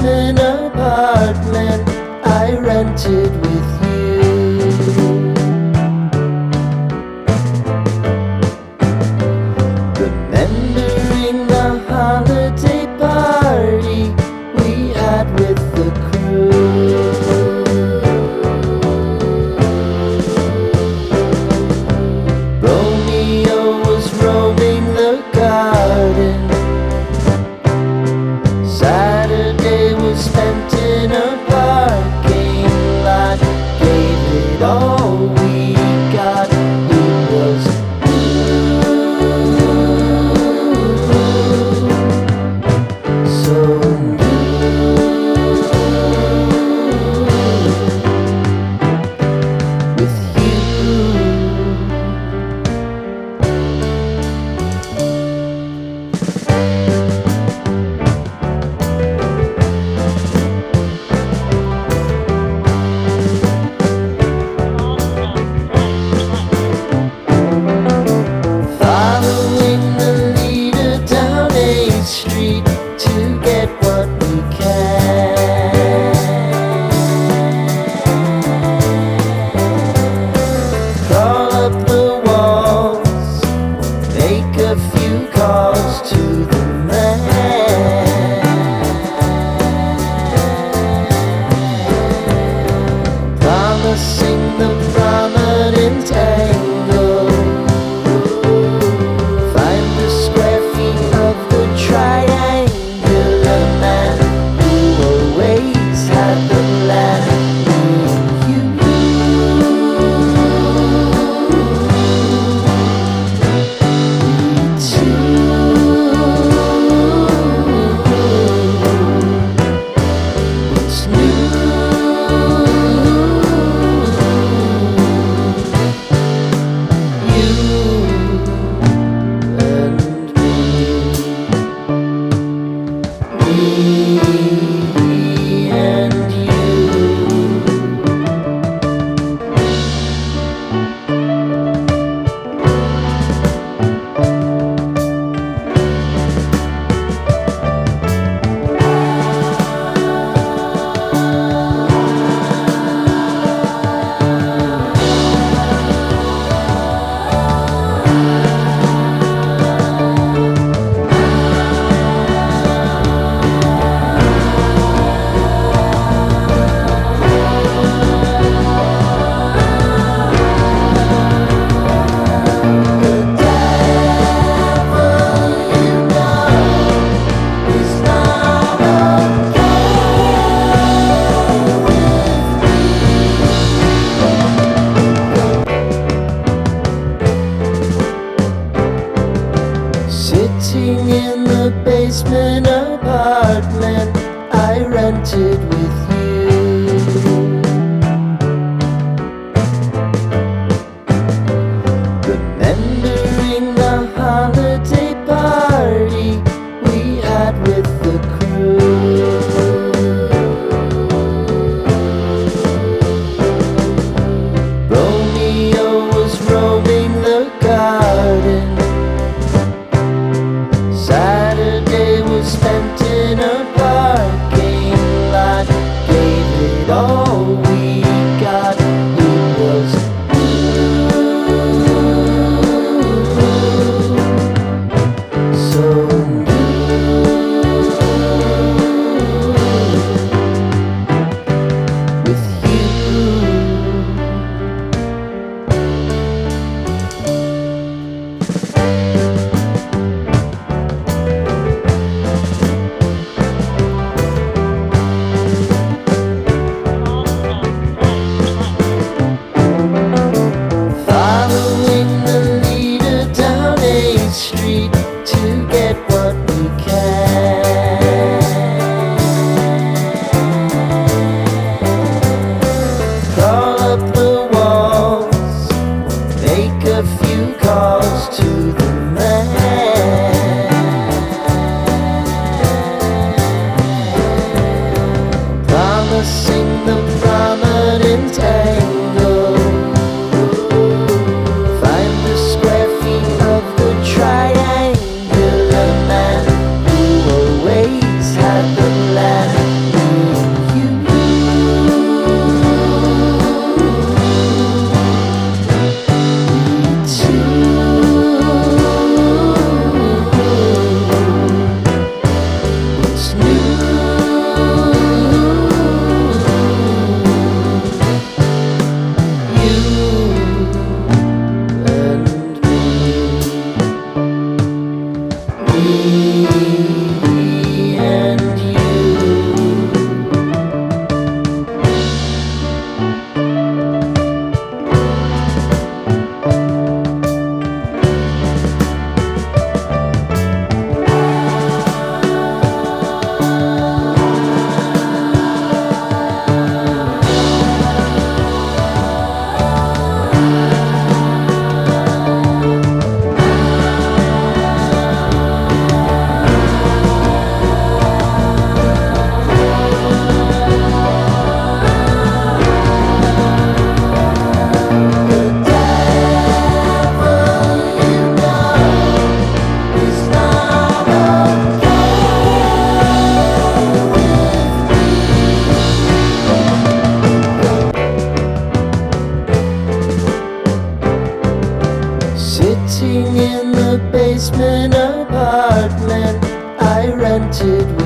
basement apartment I rented with you. Remembering the holiday party we had with the crew. Romeo was roaming the garden. Saturday was spent in a parking lot. Gave it all we got. It was so with you. Following the leader down 8th Street to get what we can. Crawl up the walls, make a few calls to the man. Promising the prominent angle. Find the square feet of the triangular man who always had the land. What's new? Me and you. Sitting in the basement apartment I rented with you. Remembering the holiday party we had with the crew. Romeo was roaming the garden. Saturday was spent in a parking lot. Gave it all we got. It was so with you. Following the leader down 8th Street to get what we can. Crawl up the walls, make a few calls to the man. Promising the prominent angle. Find the square feet of the triangular man who always had the land. painted